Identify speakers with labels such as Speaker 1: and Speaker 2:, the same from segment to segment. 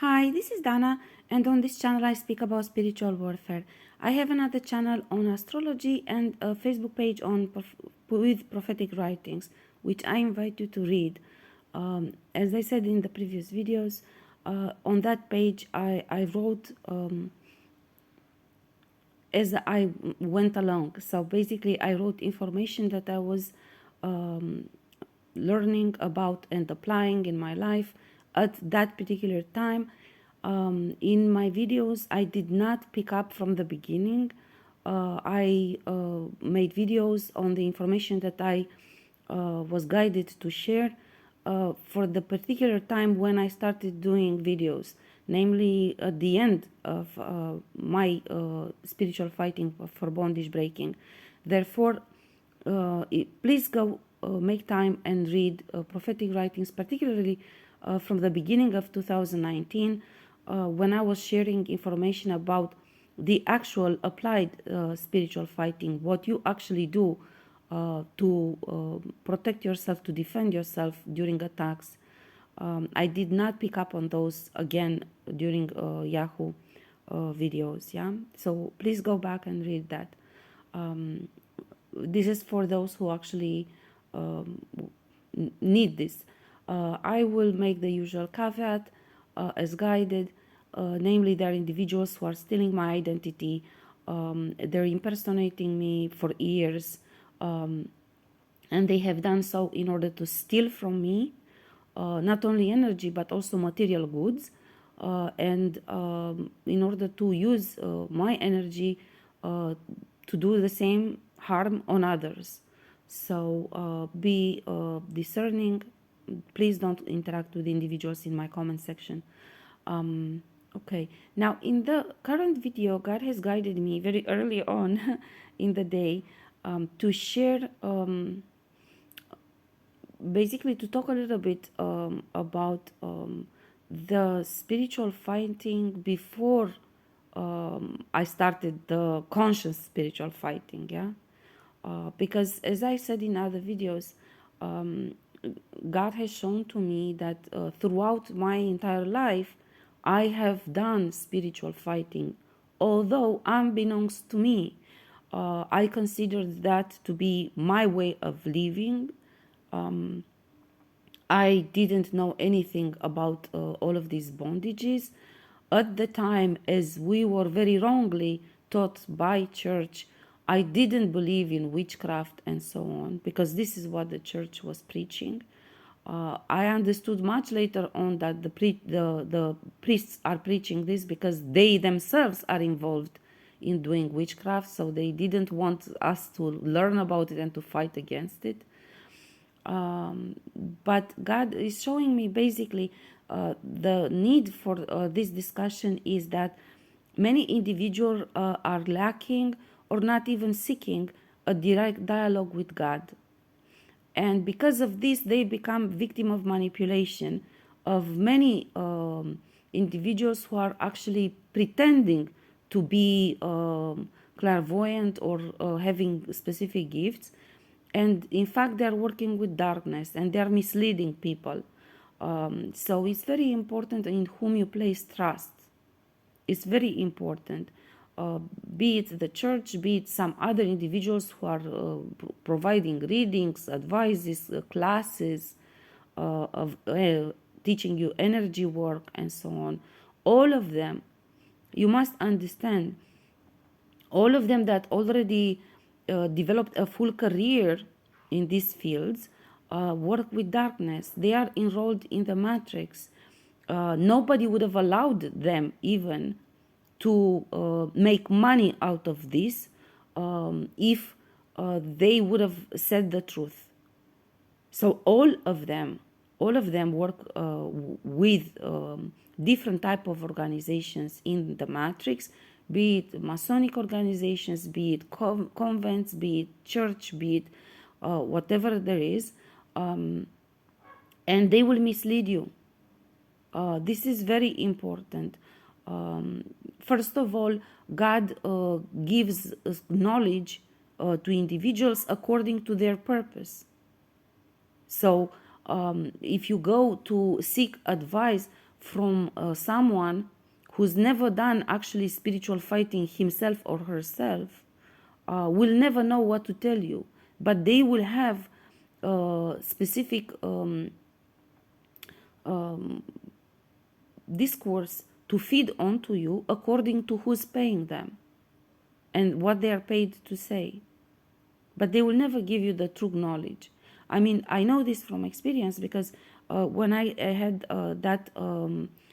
Speaker 1: Hi, this is Dana, and on this channel I speak about spiritual warfare. I have another channel on astrology and a Facebook page on with prophetic writings, which I invite you to read. As I said in the previous videos, on that page I wrote as I went along. So basically, I wrote information that I was um, learning about and applying in my life at that particular time. In my videos, I did not pick up from the beginning. I made videos on the information that I was guided to share for the particular time when I started doing videos, namely at the end of my spiritual fighting for bondage breaking. Therefore, please go make time and read prophetic writings, particularly from the beginning of 2019, when I was sharing information about the actual applied spiritual fighting, what you actually do to protect yourself, to defend yourself during attacks. I did not pick up on those again during Yahoo videos. Yeah, so please go back and read that. Um, this is for those who actually um, need this. I will make the usual caveat as guided, namely, there are individuals who are stealing my identity. They're impersonating me for years, um, and they have done so in order to steal from me not only energy but also material goods, and in order to use my energy to do the same harm on others. So be discerning. Please don't interact with individuals in my comment section. Okay, now in the current video, God has guided me very early on in the day to share, basically to talk a little bit about the spiritual fighting before I started the conscious spiritual fighting, yeah. Because as I said in other videos, um, God has shown to me that throughout my entire life, I have done spiritual fighting. Although unbeknownst to me, I considered that to be my way of living. I didn't know anything about all of these bondages. At the time, as we were very wrongly taught by church, I didn't believe in witchcraft and so on, because this is what the church was preaching. I understood much later on that the priests are preaching this because they themselves are involved in doing witchcraft, so they didn't want us to learn about it and to fight against it. um, but God is showing me basically the need for this discussion is that many individuals are lacking or not even seeking a direct dialogue with God, and because of this they become victim of manipulation of many individuals who are actually pretending to be clairvoyant or having specific gifts, and in fact they are working with darkness and they are misleading people. So it's very important in whom you place trust. It's very important. Uh, be it the church, be it some other individuals who are providing readings, advices, classes, of teaching you energy work and so on. All of them, you must understand, all of them that already developed a full career in these fields work with darkness. They are enrolled in the matrix. Nobody would have allowed them even to make money out of this if they would have said the truth. So all of them work with different type of organizations in the matrix, be it Masonic organizations, be it convents, be it church, be it whatever there is, and they will mislead you. This is very important. First of all, God gives knowledge to individuals according to their purpose. So if you go to seek advice from someone who's never done actually spiritual fighting himself or herself will never know what to tell you, but they will have specific discourse to feed onto you according to who's paying them and what they are paid to say. But they will never give you the true knowledge. I mean, I know this from experience because when I had that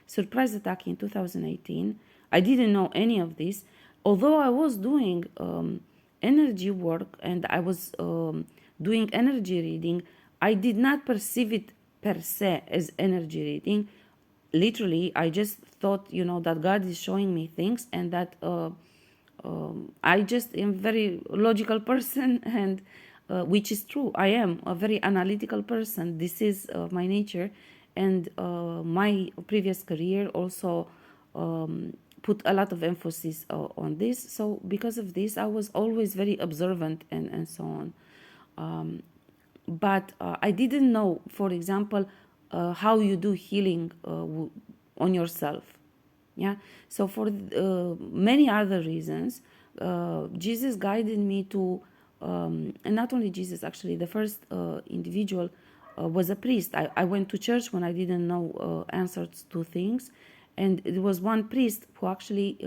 Speaker 1: surprise attack in 2018, I didn't know any of this. Although I was doing energy work and I was doing energy reading, I did not perceive it per se as energy reading. Literally, I just thought, that God is showing me things, and that I just am very logical person, and which is true. I am a very analytical person. This is my nature, and my previous career also put a lot of emphasis on this. So because of this, I was always very observant and so on. But I didn't know, for example, how you do healing on yourself. Yeah. So for many other reasons, Jesus guided me to, and not only Jesus, actually, the first individual was a priest. I went to church when I didn't know answers to things. And it was one priest who actually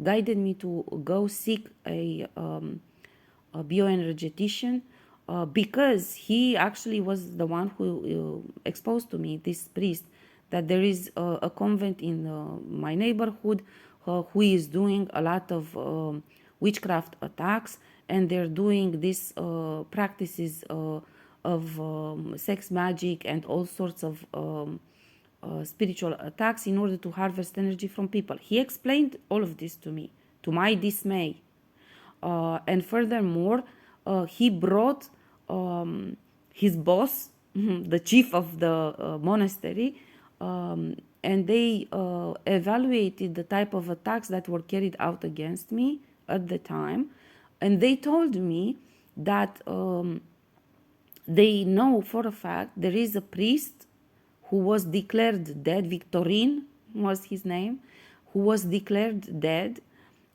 Speaker 1: guided me to go seek a bioenergetician, because he actually was the one who exposed to me, this priest, that there is a convent in my neighborhood who is doing a lot of witchcraft attacks, and they're doing these practices of sex magic and all sorts of spiritual attacks in order to harvest energy from people. He explained all of this to me, to my dismay. And furthermore, he brought his boss, the chief of the monastery, and they evaluated the type of attacks that were carried out against me at the time. And they told me that they know for a fact there is a priest who was declared dead. Victorine was his name, who was declared dead,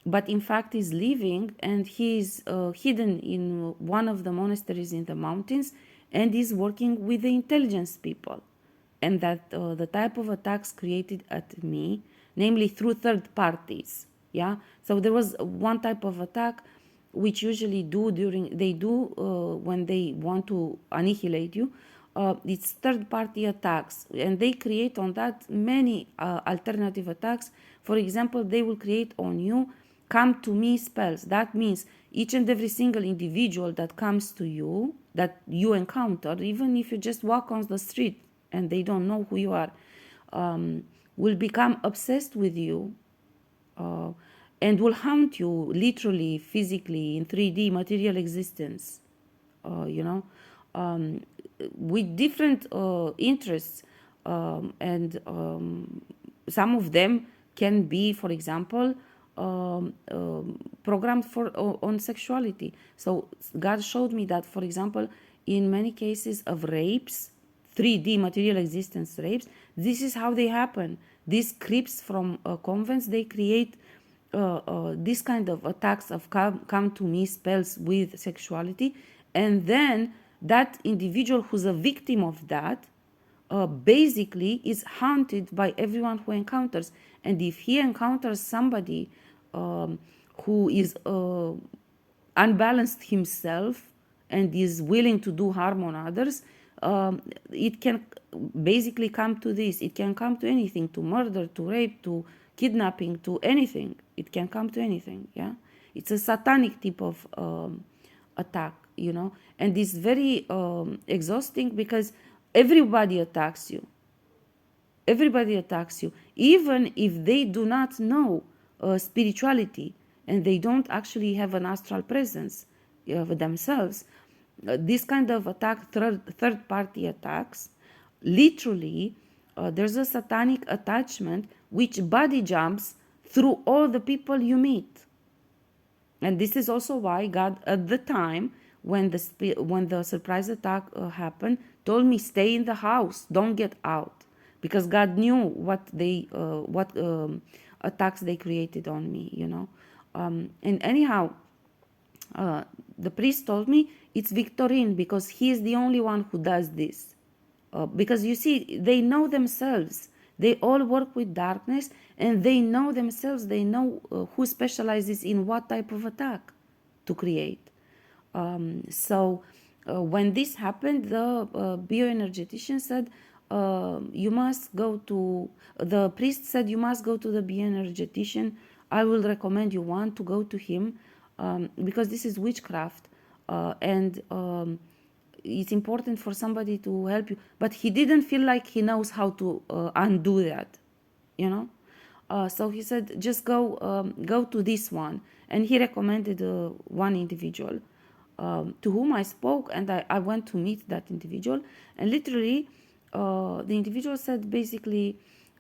Speaker 1: but in fact is living, and he is hidden in one of the monasteries in the mountains, and is working with the intelligence people. And that the type of attacks created at me, namely through third parties. Yeah. So there was one type of attack which usually they do when they want to annihilate you. It's third party attacks, and they create on that many alternative attacks. For example, they will create on you come to me spells. That means each and every single individual that comes to you, that you encounter, even if you just walk on the street and they don't know who you are, will become obsessed with you, and will haunt you literally, physically, in 3D material existence, with different interests, and some of them can be, for example, programmed for on sexuality. So God showed me that, for example, in many cases of rapes, 3D material existence rapes, this is how they happen. These creeps from convents, they create this kind of attacks of come to me spells with sexuality, and then that individual who's a victim of that basically is haunted by everyone who encounters. And if he encounters somebody who is unbalanced himself and is willing to do harm on others, it can basically come to this. It can come to anything, to murder, to rape, to kidnapping, to anything. It can come to anything. Yeah, it's a satanic type of attack, and it's very exhausting, because everybody attacks you. Everybody attacks you, even if they do not know spirituality and they don't actually have an astral presence themselves. This kind of attack, third party attacks, literally, there's a satanic attachment which body jumps through all the people you meet. And this is also why God, at the time when the surprise attack happened, told me, stay in the house, don't get out. because God knew what attacks they created on me, you know. And anyhow, the priest told me it's Victorine because he is the only one who does this. Because you see, they know themselves. They all work with darkness, and they know themselves. They know who specializes in what type of attack to create. So when this happened, the bioenergetician said, you must go to, the priest said, you must go to the bioenergetician. I will recommend you one to go to him, because this is witchcraft. And it's important for somebody to help you. But he didn't feel like he knows how to undo that, you know. So he said, just go to this one, and he recommended one individual to whom I spoke, and I went to meet that individual, and literally, the individual said basically,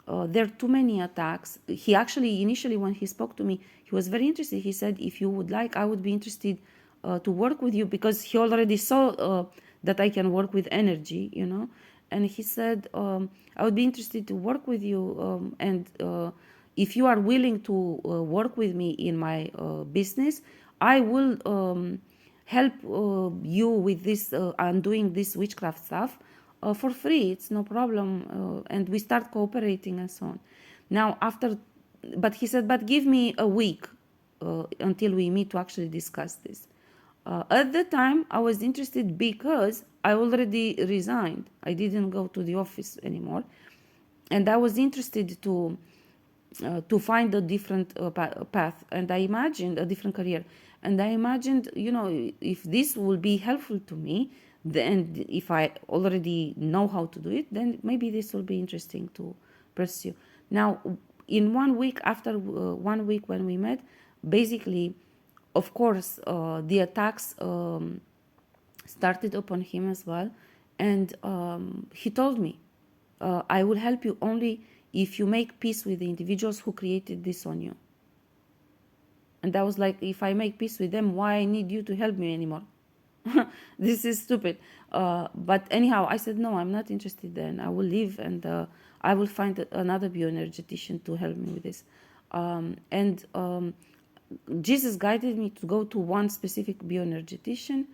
Speaker 1: there are too many attacks. He actually initially, when he spoke to me, he was very interested. He said, if you would like, I would be interested to work with you, because he already saw that I can work with energy, you know. And he said, I would be interested to work with you, and if you are willing to work with me in my business, I will help you with this undoing this witchcraft stuff for free. It's no problem, and we start cooperating and so on. Now after, but he said, but give me a week until we meet to actually discuss this. At the time, I was interested because I already resigned. I didn't go to the office anymore, and I was interested to find a different path, and I imagined a different career, and I imagined, you know, if this will be helpful to me, then if I already know how to do it, then maybe this will be interesting to pursue. Now, in 1 week, after 1 week when we met, basically, of course, the attacks started upon him as well, and he told me, I will help you only if you make peace with the individuals who created this on you. And I was like, if I make peace with them, why I need you to help me anymore? This is stupid. But anyhow, I said, no, I'm not interested then. I will leave, and I will find another bioenergetician to help me with this. And Jesus guided me to go to one specific bioenergetician,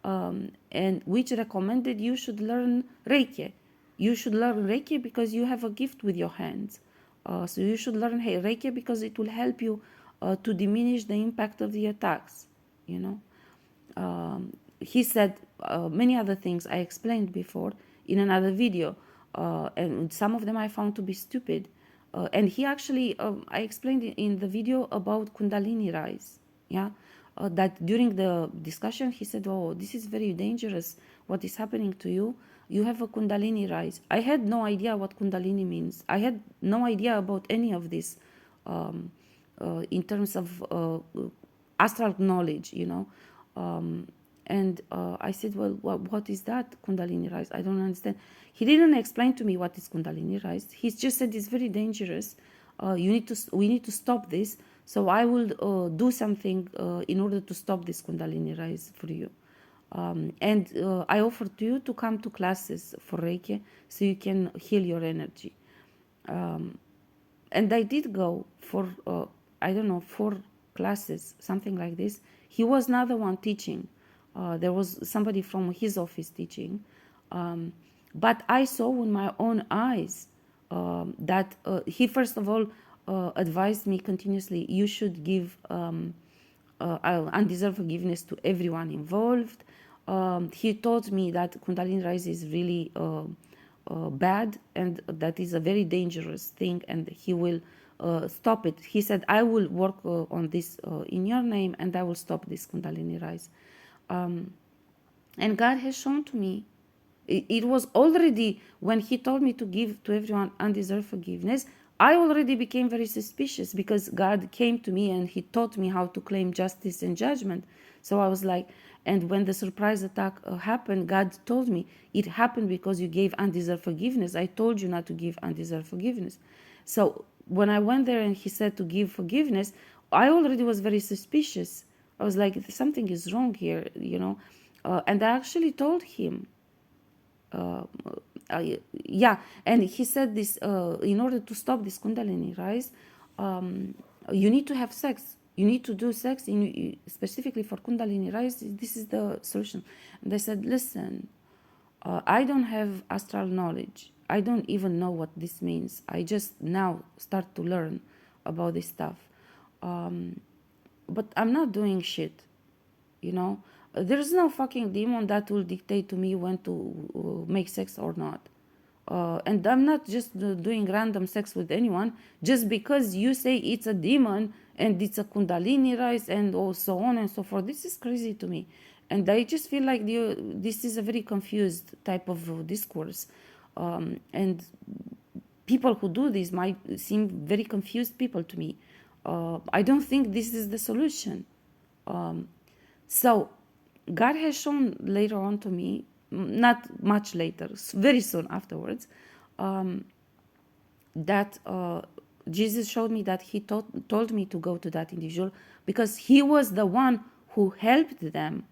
Speaker 1: and which recommended you should learn Reiki. You should learn Reiki because you have a gift with your hands. So you should learn Reiki because it will help you to diminish the impact of the attacks, you know. He said many other things I explained before in another video, and some of them I found to be stupid. And he actually, I explained in the video about Kundalini rise, yeah. That during the discussion he said, oh, this is very dangerous, what is happening to you. You have a Kundalini rise. I had no idea what Kundalini means. I had no idea about any of this in terms of astral knowledge, you know. And I said, well, what is that Kundalini rise? I don't understand. He didn't explain to me what is Kundalini rise. He just said it's very dangerous. We need to stop this. So I will do something in order to stop this Kundalini rise for you. And I offered to you to come to classes for Reiki so you can heal your energy. And I did go for, I don't know, 4 classes, something like this. He was not the one teaching. There was somebody from his office teaching. But I saw with my own eyes that he, first of all, advised me continuously, you should give undeserved forgiveness to everyone involved. He taught me that Kundalini rise is really bad, and that is a very dangerous thing, and he will stop it. He said, I will work on this in your name, and I will stop this Kundalini rise. And God has shown to me, it was already when he told me to give to everyone undeserved forgiveness, I already became very suspicious, because God came to me and he taught me how to claim justice and judgment. So I was like, and when the surprise attack happened, God told me, it happened because you gave undeserved forgiveness. I told you not to give undeserved forgiveness. So when I went there and he said to give forgiveness, I already was very suspicious. I was like, something is wrong here, you know. And I actually told him, yeah, and he said this, in order to stop this Kundalini rise, um, you need to have sex. You need to do sex, specifically for Kundalini rise. This is the solution. And I said, listen, I don't have astral knowledge. I don't even know what this means. I just now start to learn about this stuff. Um, but I'm not doing shit, you know. There's no fucking demon that will dictate to me when to make sex or not. And I'm not just doing random sex with anyone just because you say it's a demon and it's a Kundalini rise and so on and so forth. This is crazy to me. And I just feel like this is a very confused type of discourse. And people who do this might seem very confused people to me. I don't think this is the solution. So God has shown later on to me, not much later, very soon afterwards, that Jesus showed me that he told me to go to that individual because he was the one who helped them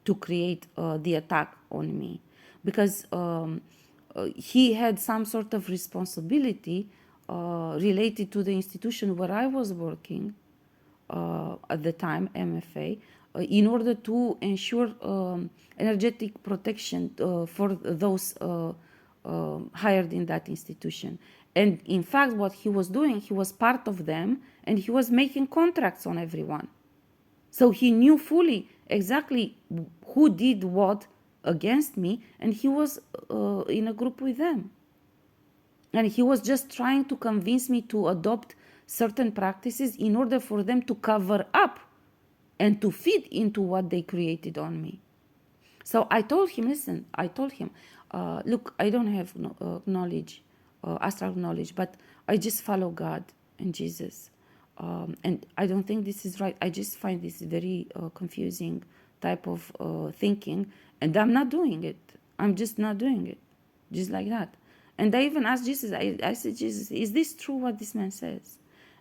Speaker 1: to create the attack on me, because he had some sort of responsibility related to the institution where I was working at the time, MFA, in order to ensure energetic protection for those hired in that institution. And in fact, what he was doing, he was part of them and he was making contracts on everyone. So he knew fully exactly who did what against me, and he was in a group with them. And he was just trying to convince me to adopt certain practices in order for them to cover up and to fit into what they created on me. So I told him, listen, look, I don't have knowledge, astral knowledge, but I just follow God and Jesus. And I don't think this is right. I just find this very confusing type of thinking, and I'm not doing it. I'm just not doing it, just like that. And I even asked Jesus, I said, Jesus, is this true what this man says?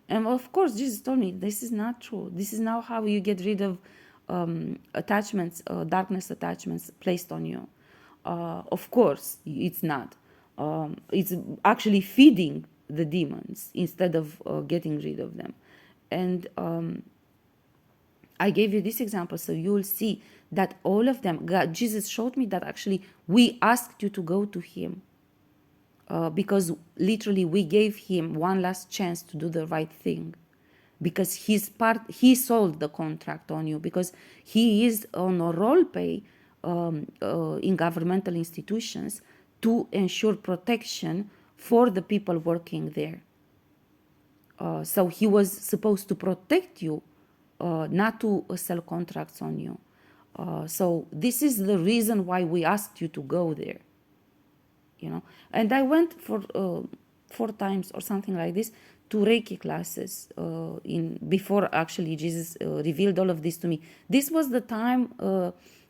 Speaker 1: And of course, Jesus told me, this is not true. This is not how you get rid of attachments, darkness attachments placed on you. Of course, it's not. It's actually feeding the demons instead of getting rid of them. And I gave you this example so you will see that all of them, Jesus showed me that actually we asked you to go to him. Because literally we gave him one last chance to do the right thing, because he sold the contract on you, because he is on a role pay in governmental institutions to ensure protection for the people working there. So he was supposed to protect you, not to sell contracts on you. So this is the reason why we asked you to go there. You know, and I went for 4 times or something like this to Reiki classes before actually Jesus revealed all of this to me. This was the time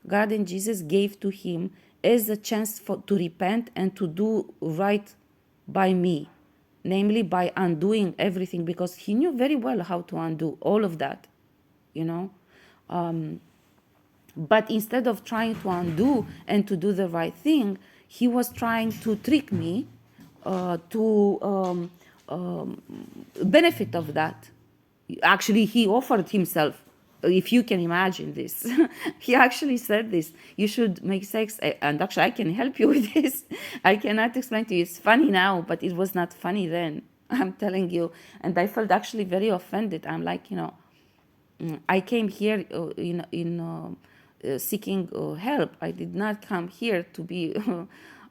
Speaker 1: God and Jesus gave to him as a chance to repent and to do right by me, namely by undoing everything, because he knew very well how to undo all of that, you know. But instead of trying to undo and to do the right thing, he was trying to trick me to benefit of that. Actually, he offered himself, if you can imagine this. He actually said this, you should make sex, and actually I can help you with this. I cannot explain to you, it's funny now, but it was not funny then. I'm telling you. And I felt actually very offended. I'm like, you know, I came here in seeking help. I did not come here to be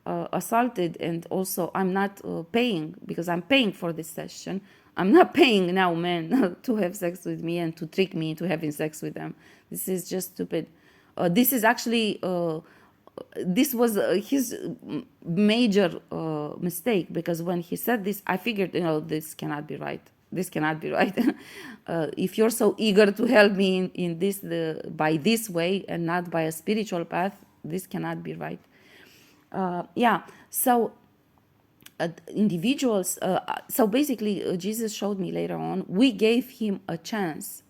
Speaker 1: assaulted, and also I'm not paying, because I'm paying for this session. I'm not paying now men to have sex with me and to trick me into having sex with them. This is just stupid. This is actually this was his major mistake, because when he said this, I figured, you know, this cannot be right. This cannot be right. If you're so eager to help me in this by this way and not by a spiritual path, this cannot be right. Yeah. So individuals. So basically, Jesus showed me later on. We gave him a chance,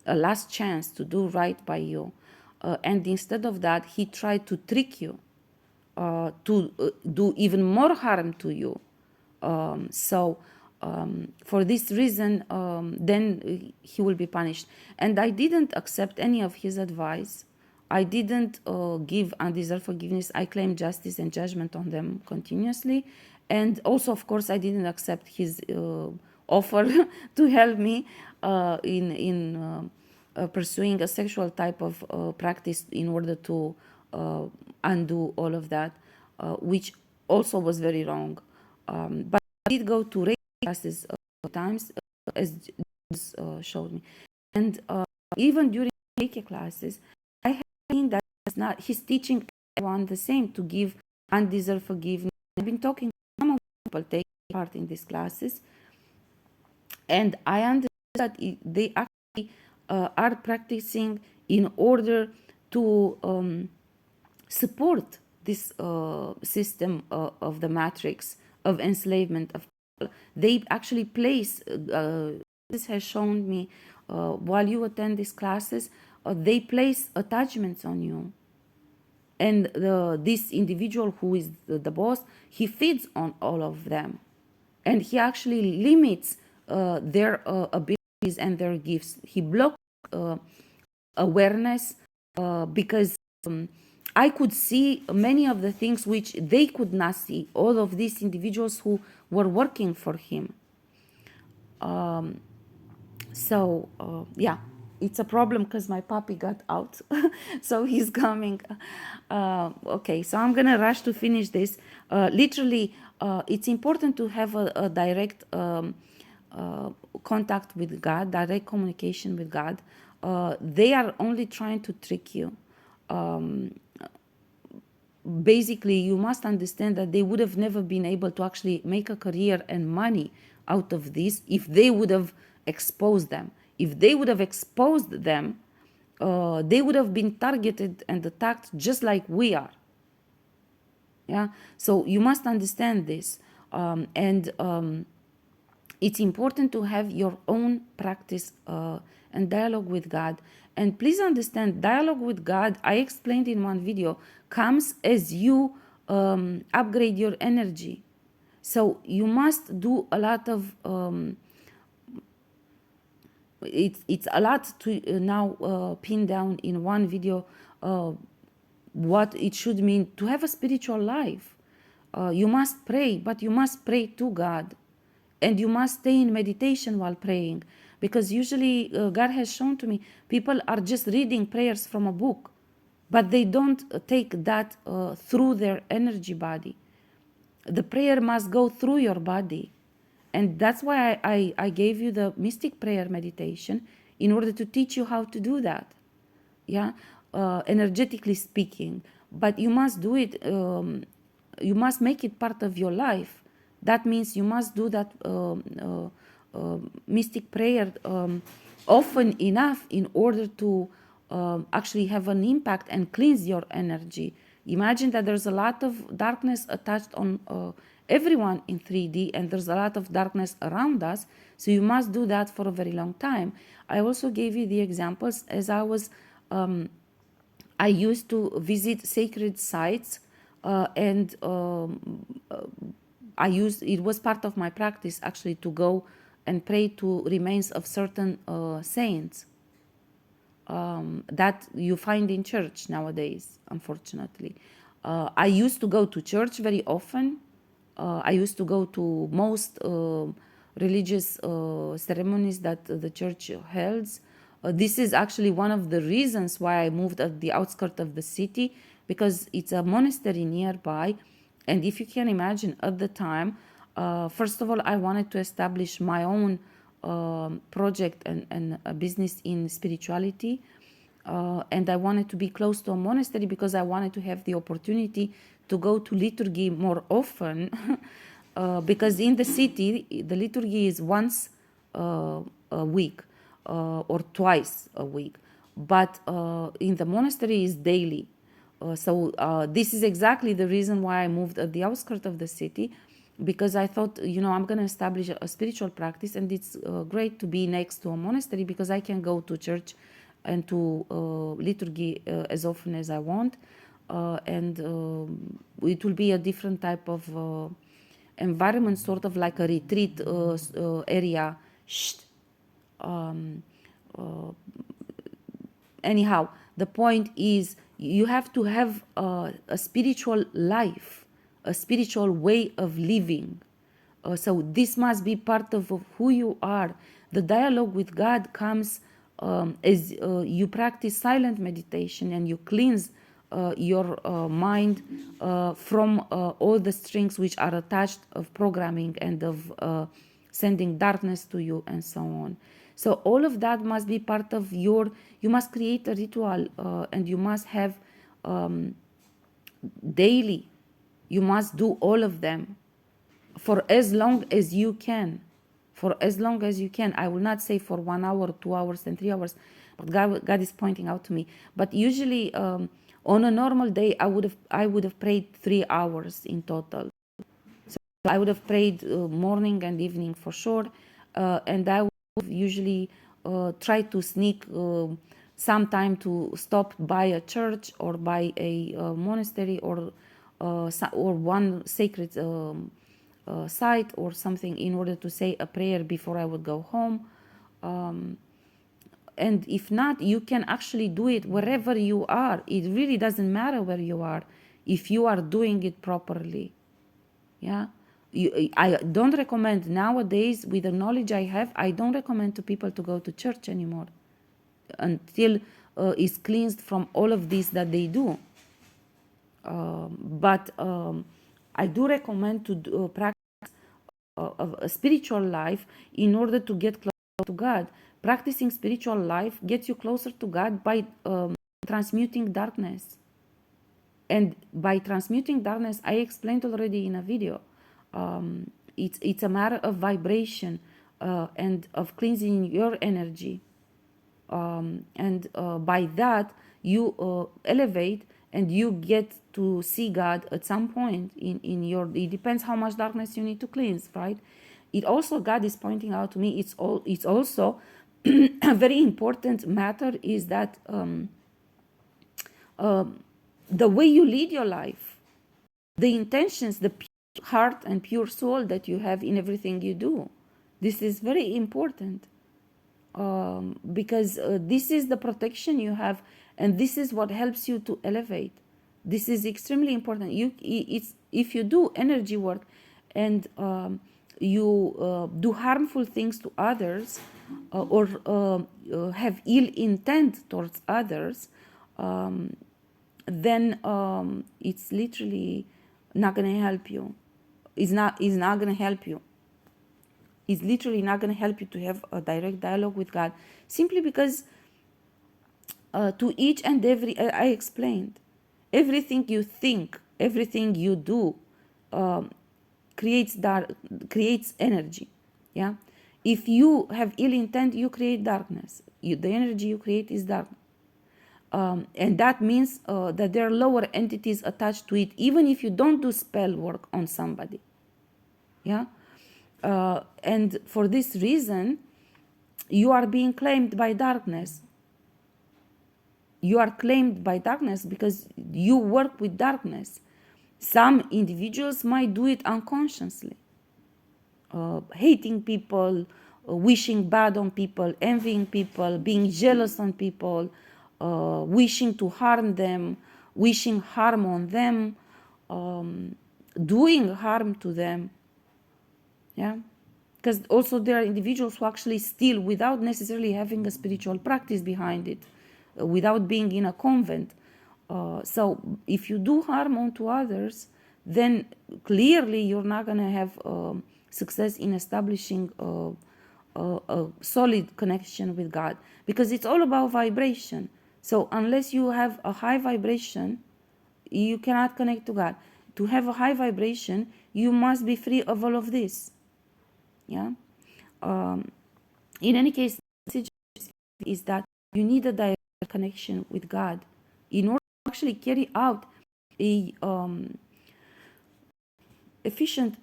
Speaker 1: a last chance to do right by you, and instead of that, he tried to trick you. to do even more harm to you. So for this reason, then he will be punished. And I didn't accept any of his advice. I didn't give undeserved forgiveness. I claimed justice and judgment on them continuously. And also, of course, I didn't accept his offer to help me in pursuing a sexual type of practice in order to undo all of that, which also was very wrong. But I did go to Reiki classes times, as Jesus showed me. And even during Reiki classes, I have seen that he's teaching everyone the same, to give undeserved forgiveness. I've been talking to some of the people taking part in these classes, and I understand that they actually are practicing in order to support this system of the matrix of enslavement of people. They actually place, this has shown me while you attend these classes, they place attachments on you. And this individual who is the boss, he feeds on all of them. And he actually limits their abilities and their gifts. He blocks awareness because I could see many of the things which they could not see, all of these individuals who were working for him. So yeah, it's a problem because my puppy got out. So he's coming. Okay, so I'm gonna rush to finish this. Literally, it's important to have a direct contact with God, direct communication with God. They are only trying to trick you. Basically, you must understand that they would have never been able to actually make a career and money out of this if they would have exposed them. If they would have exposed them, they would have been targeted and attacked just like we are. Yeah, so you must understand this, and it's important to have your own practice and dialogue with God. And please understand, dialogue with God, I explained in one video, comes as you upgrade your energy. So you must do a lot of it's a lot to now pin down in one video what it should mean to have a spiritual life. You must pray, but you must pray to God. And you must stay in meditation while praying. Because usually God has shown to me, people are just reading prayers from a book, but they don't take that through their energy body. The prayer must go through your body. And that's why I gave you the mystic prayer meditation in order to teach you how to do that. Yeah, energetically speaking. But you must do it, you must make it part of your life. That means you must do that mystic prayer often enough in order to actually have an impact and cleanse your energy. Imagine that there's a lot of darkness attached on everyone in 3D, and there's a lot of darkness around us. So you must do that for a very long time. I also gave you the examples as I used to visit sacred sites, and it was part of my practice actually to go and pray to remains of certain saints that you find in church nowadays, unfortunately. I used to go to church very often. I used to go to most religious ceremonies that the church holds. This is actually one of the reasons why I moved at the outskirts of the city, because it's a monastery nearby. And if you can imagine, at the time, first of all, I wanted to establish my own project and a business in spirituality. And I wanted to be close to a monastery because I wanted to have the opportunity to go to liturgy more often. Because in the city, the liturgy is once a week or twice a week. But in the monastery is daily. So this is exactly the reason why I moved at the outskirts of the city, because I thought, I'm going to establish a spiritual practice, and it's great to be next to a monastery because I can go to church and to liturgy as often as I want. and it will be a different type of environment, sort of like a retreat area. Shh. Um, Anyhow, the point is you have to have a spiritual life, a spiritual way of living. So this must be part of who you are. The dialogue with God comes as you practice silent meditation and you cleanse your mind from all the strings which are attached of programming and of sending darkness to you and so on. So all of that must be part of your, you must create a ritual and you must have daily, you must do all of them for as long as you can. For as long as you can. I will not say for 1 hour, 2 hours, and 3 hours, but God is pointing out to me. But usually, on a normal day, I would have prayed 3 hours in total. So I would have prayed morning and evening for sure, and I would usually try to sneak some time to stop by a church or by a monastery or one sacred site or something in order to say a prayer before I would go home. And if not, you can actually do it wherever you are. It really doesn't matter where you are if you are doing it properly. Yeah. I don't recommend nowadays, with the knowledge I have, I don't recommend to people to go to church anymore until is cleansed from all of this that they do. But I do recommend to practice a spiritual life in order to get closer to God. Practicing spiritual life gets you closer to God by transmuting darkness. And by transmuting darkness, I explained already in a video, it's a matter of vibration and of cleansing your energy. And by that, you elevate and you get to see God at some point in your, it depends how much darkness you need to cleanse, right? It also, God is pointing out to me, it's also a very important matter is that the way you lead your life, the intentions, the pure heart and pure soul that you have in everything you do. This is very important because this is the protection you have, and this is what helps you to elevate. This is extremely important. It's if you do energy work and you do harmful things to others or have ill intent towards others, then it's literally not going to help you. It's not going to help you. It's literally not going to help you to have a direct dialogue with God, simply because to each and every, I explained, everything you think, everything you do creates energy. Yeah. If you have ill intent, you create darkness. The energy you create is dark. And that means that there are lower entities attached to it, even if you don't do spell work on somebody. Yeah. And for this reason, you are being claimed by darkness. You are claimed by darkness because you work with darkness. Some individuals might do it unconsciously, hating people, wishing bad on people, envying people, being jealous on people, wishing to harm them, wishing harm on them, doing harm to them. Yeah. Because also there are individuals who actually steal without necessarily having a spiritual practice behind it, without being in a convent. So if you do harm onto others, then clearly you're not going to have success in establishing a solid connection with God, because it's all about vibration. So unless you have a high vibration, you cannot connect to God. To have a high vibration, you must be free of all of this. Yeah. In any case, the message is that you need a direct connection with God in order to actually carry out a efficient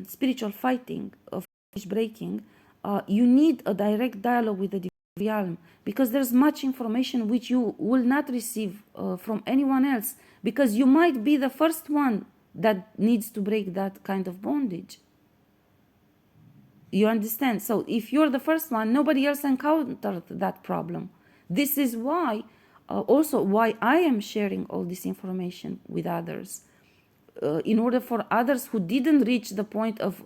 Speaker 1: spiritual fighting of breaking. You need a direct dialogue with the realm, because there's much information which you will not receive from anyone else, because you might be the first one that needs to break that kind of bondage. You understand? So if you're the first one, nobody else encountered that problem. This is why, also why I am sharing all this information with others, in order for others who didn't reach the point of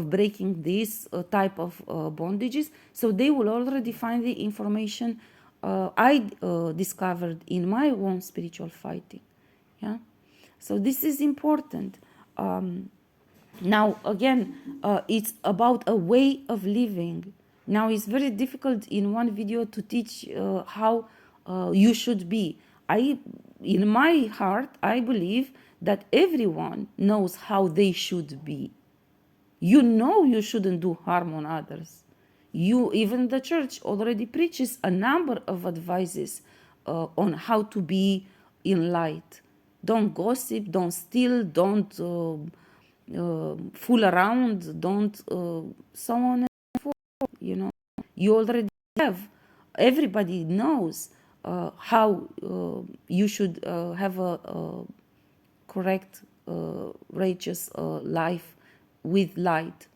Speaker 1: breaking this type of bondages, so they will already find the information I discovered in my own spiritual fighting. Yeah, so this is important. Now again, it's about a way of living. Now it's very difficult in one video to teach how you should be. In my heart, I believe that everyone knows how they should be. You know you shouldn't do harm on others. Even the church already preaches a number of advices on how to be in light. Don't gossip, don't steal, don't fool around, don't so on and so forth. You already have. Everybody knows how you should have a correct, righteous life with light.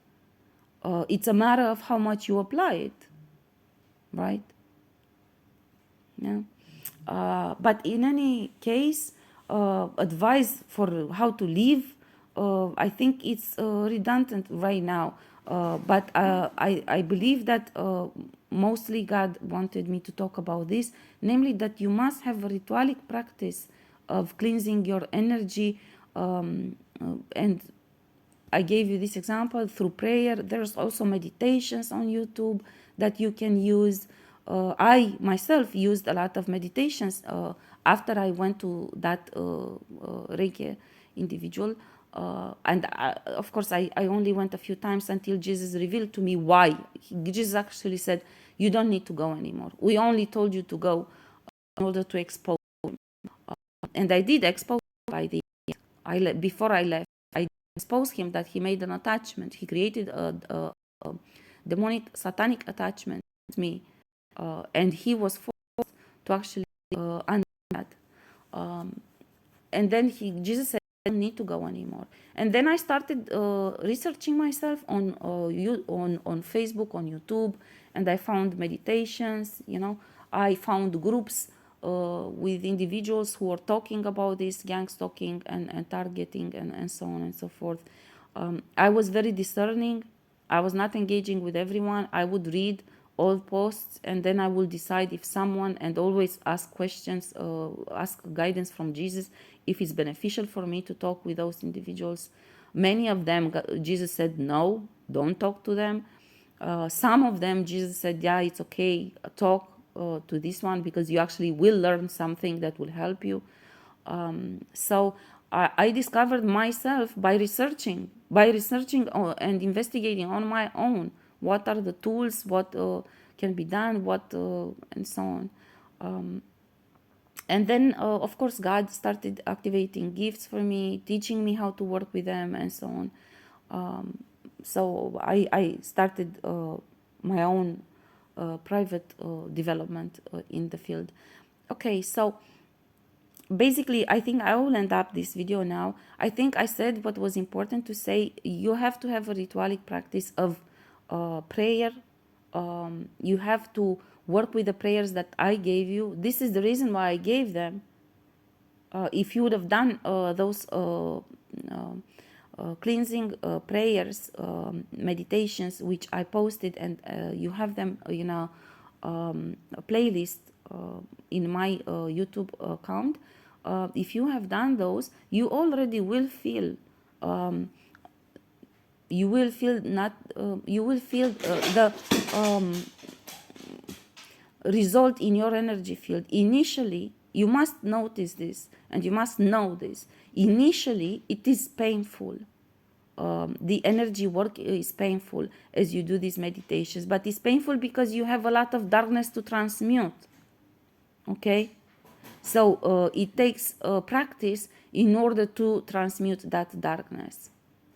Speaker 1: It's a matter of how much you apply it, right? Yeah. But in any case, advice for how to live, I think it's redundant right now. But I believe that mostly God wanted me to talk about this, namely that you must have a ritualic practice of cleansing your energy, and I gave you this example through prayer. There's also meditations on YouTube that you can use. I myself used a lot of meditations after I went to that Reiki individual. Of course, I only went a few times until Jesus revealed to me why. Jesus actually said, you don't need to go anymore. We only told you to go in order to expose. And I did expose by the before I left. I exposed him that he made an attachment. He created a demonic, satanic attachment with me, and he was forced to actually undo that. And then Jesus said, I don't need to go anymore. And then I started researching myself on Facebook, on YouTube, and I found meditations. I found groups with individuals who are talking about this gang stalking and targeting and so on and so forth. I was very discerning. I was not engaging with everyone. I would read all posts and then I will decide if someone, and always ask questions, ask guidance from Jesus if it's beneficial for me to talk with those individuals. Many of them, Jesus said, no, don't talk to them. Some of them, Jesus said, yeah, it's okay, talk to this one because you actually will learn something that will help you. So I discovered myself by researching and investigating on my own. What are the tools? What can be done? What and so on. And then, of course, God started activating gifts for me, teaching me how to work with them, and so on. So I started my own private development in the field. Okay, so basically, I think I will end up this video now. I think I said what was important to say. You have to have a ritualic practice of prayer. You have to work with the prayers that I gave you. This is the reason why I gave them. If you would have done those cleansing prayers, meditations, which I posted, and you have them, a playlist in my YouTube account. If you have done those, you already will feel. You will feel not. You will feel the result in your energy field. Initially, you must notice this, and you must know this. Initially, it is painful. The energy work is painful as you do these meditations, but it's painful because you have a lot of darkness to transmute. Okay, so it takes practice in order to transmute that darkness,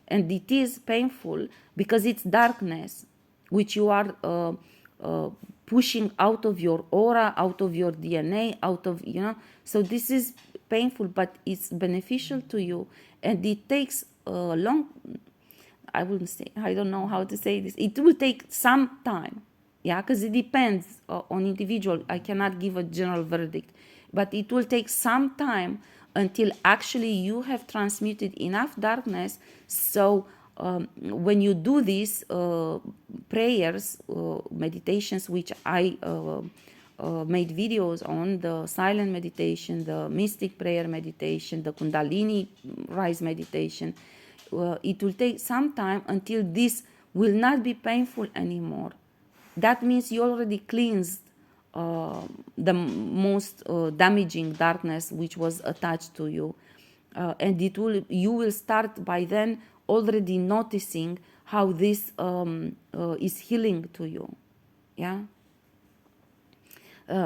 Speaker 1: and it is painful because it's darkness which you are pushing out of your aura, out of your DNA, out of, so this is painful, but it's beneficial to you. And it takes a long, I wouldn't say, I don't know how to say this. It will take some time, yeah, because it depends on individual. I cannot give a general verdict, but it will take some time until actually you have transmuted enough darkness. So when you do these prayers, meditations, which I made videos on, the silent meditation, the mystic prayer meditation, the Kundalini rise meditation, it will take some time until this will not be painful anymore. That means you already cleansed the most damaging darkness which was attached to you, and you will start by then already noticing how this is healing to you. Yeah.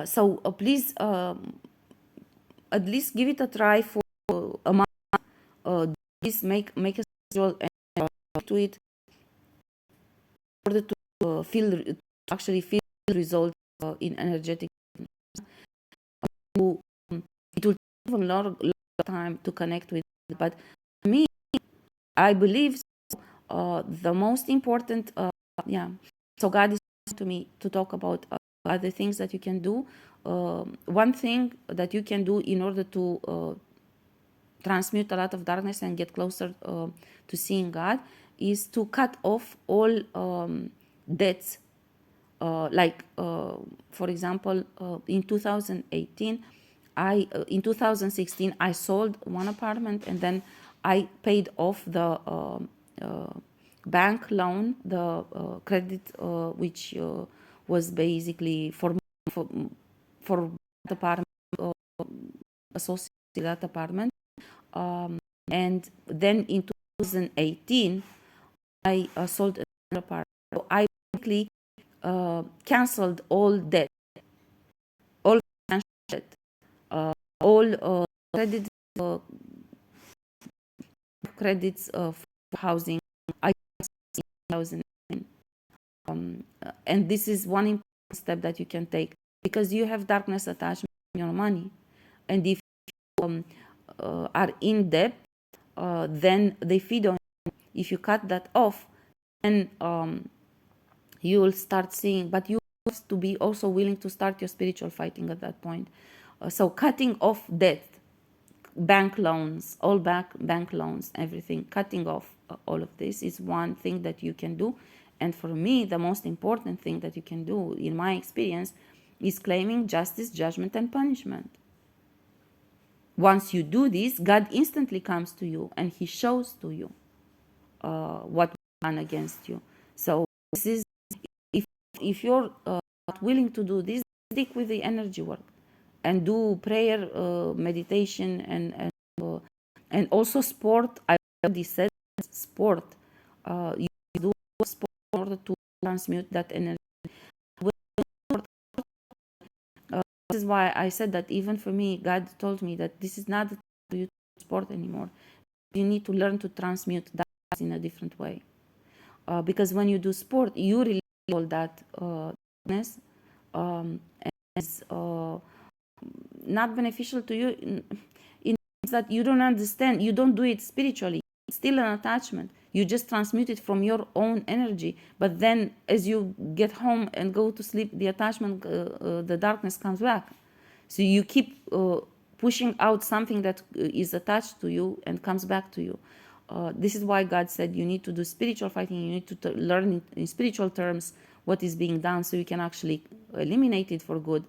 Speaker 1: So please at least give it a try for a month. Please make a schedule and to it in order to actually feel results in energetic. It will take a lot of time to connect with it, but me, I believe the most important, so God is to me to talk about other things that you can do. One thing that you can do in order to transmute a lot of darkness and get closer to seeing God is to cut off all debts. For example, in 2018, in 2016, I sold one apartment, and then I paid off the bank loan, the credit, which was basically for, for the apartment, associated with that apartment. And then in 2018, I sold another apartment. So I basically canceled all debt, all financial debt, all credits for housing. I used in 2009, and this is one important step that you can take, because you have darkness attachment in your money, and if you are in debt, then they feed on you. If you cut that off, then you will start seeing, but you have to be also willing to start your spiritual fighting at that point. So cutting off debt, bank loans, all bank loans, everything, cutting off all of this is one thing that you can do. And for me, the most important thing that you can do, in my experience, is claiming justice, judgment, and punishment. Once you do this, God instantly comes to you and He shows to you what was done against you. So this is, if you're not willing to do this, stick with the energy work and do prayer, meditation, and also sport. I already said sport. You do sport in order to transmute that energy. This is why I said that even for me, God told me that this is not for you to sport anymore. You need to learn to transmute that in a different way. Because when you do sport, you release all that darkness, as not beneficial to you in that you don't understand. You don't do it spiritually. It's still an attachment. You just transmute it from your own energy. But then as you get home and go to sleep, the attachment, the darkness comes back. So you keep pushing out something that is attached to you and comes back to you. This is why God said you need to do spiritual fighting. You need to learn in spiritual terms what is being done, so you can actually eliminate it for good.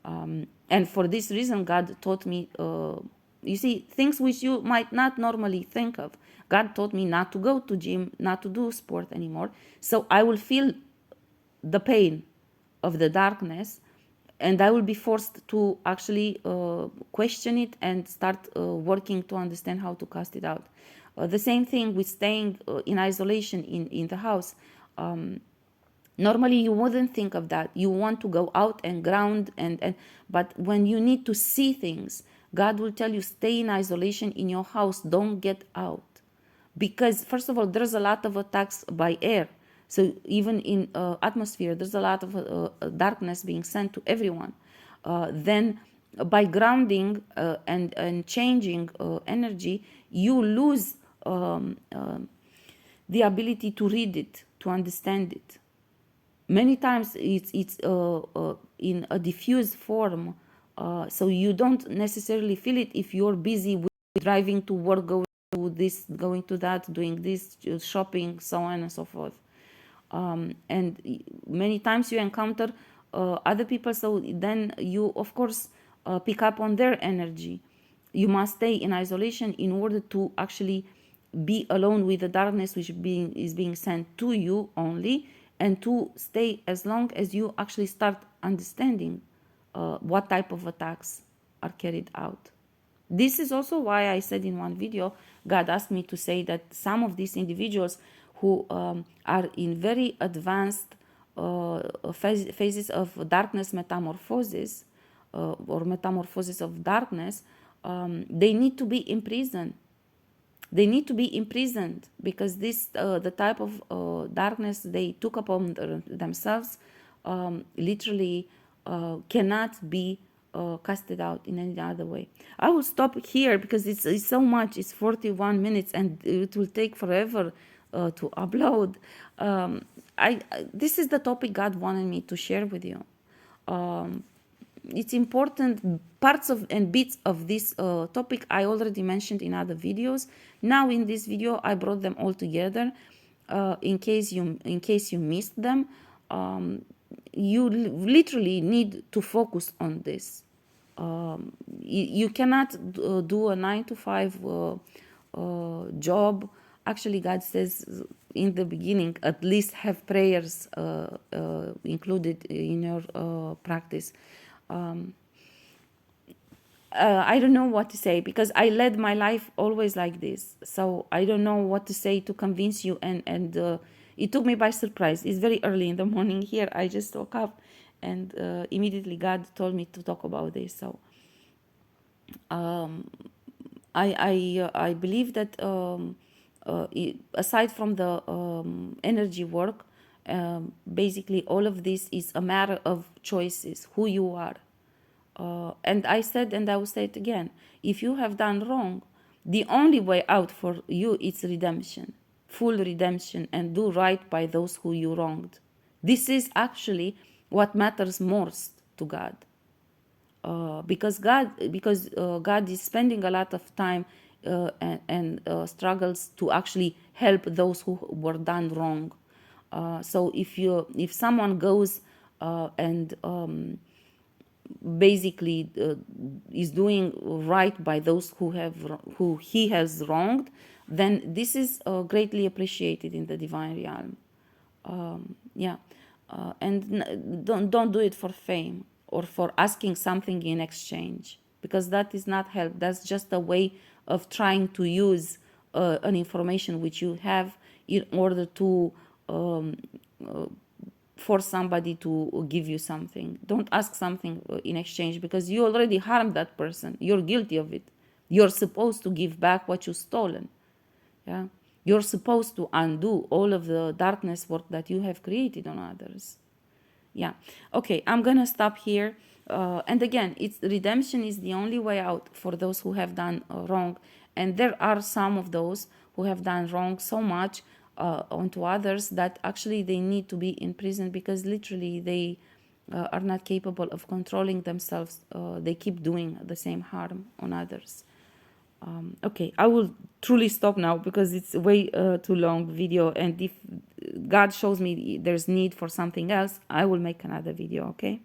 Speaker 1: And for this reason, God taught me, you see, things which you might not normally think of. God taught me not to go to gym, not to do sport anymore. So I will feel the pain of the darkness, and I will be forced to actually question it and start working to understand how to cast it out. The same thing with staying in isolation in the house. Normally you wouldn't think of that. You want to go out and ground, but when you need to see things, God will tell you, stay in isolation in your house, don't get out. Because first of all, there's a lot of attacks by air. So even in atmosphere, there's a lot of darkness being sent to everyone. Then by grounding and changing energy, you lose the ability to read it, to understand it. Many times it's in a diffuse form, so you don't necessarily feel it if you're busy with driving to work, going to this, going to that, doing this, shopping, so on and so forth. And many times you encounter other people, so then you of course pick up on their energy. You must stay in isolation in order to actually be alone with the darkness which is being sent to you only, and to stay as long as you actually start understanding what type of attacks are carried out. This is also why I said in one video, God asked me to say that some of these individuals who are in very advanced phases of darkness metamorphosis, or metamorphosis of darkness, they need to be imprisoned. They need to be imprisoned because this the type of darkness they took upon themselves literally cannot be casted out in any other way. I will stop here because it's so much. It's 41 minutes and it will take forever to upload. This is the topic God wanted me to share with you. It's important. Parts of and bits of this topic I already mentioned in other videos. Now in this video I brought them all together in case you missed them. You literally need to focus on this. You cannot do a 9 to 5 job. Actually, God says in the beginning, at least have prayers included in your practice. I don't know what to say because I led my life always like this. So I don't know what to say to convince you, and it took me by surprise. It's very early in the morning here. I just woke up and immediately God told me to talk about this. So I believe that aside from the energy work, basically all of this is a matter of choices, who you are. And I said, and I will say it again, if you have done wrong, the only way out for you is redemption, full redemption, and do right by those who you wronged. This is actually what matters most to God. Because God is spending a lot of time and struggles to actually help those who were done wrong. So if someone goes and basically is doing right by those who he has wronged, then this is greatly appreciated in the divine realm. And don't do it for fame or for asking something in exchange, because that is not help. That's just a way of trying to use an information which you have in order to force somebody to give you something. Don't ask something in exchange, because you already harmed that person. You're guilty of it. You're supposed to give back what you've stolen. Yeah, you're supposed to undo all of the darkness work that you have created on others. Yeah. Okay, I'm gonna stop here. And again, it's redemption is the only way out for those who have done wrong. And there are some of those who have done wrong so much onto others that actually they need to be in prison, because literally they are not capable of controlling themselves. They keep doing the same harm on others. Okay, I will truly stop now because it's way too long video, and if God shows me there's need for something else, I will make another video. Okay.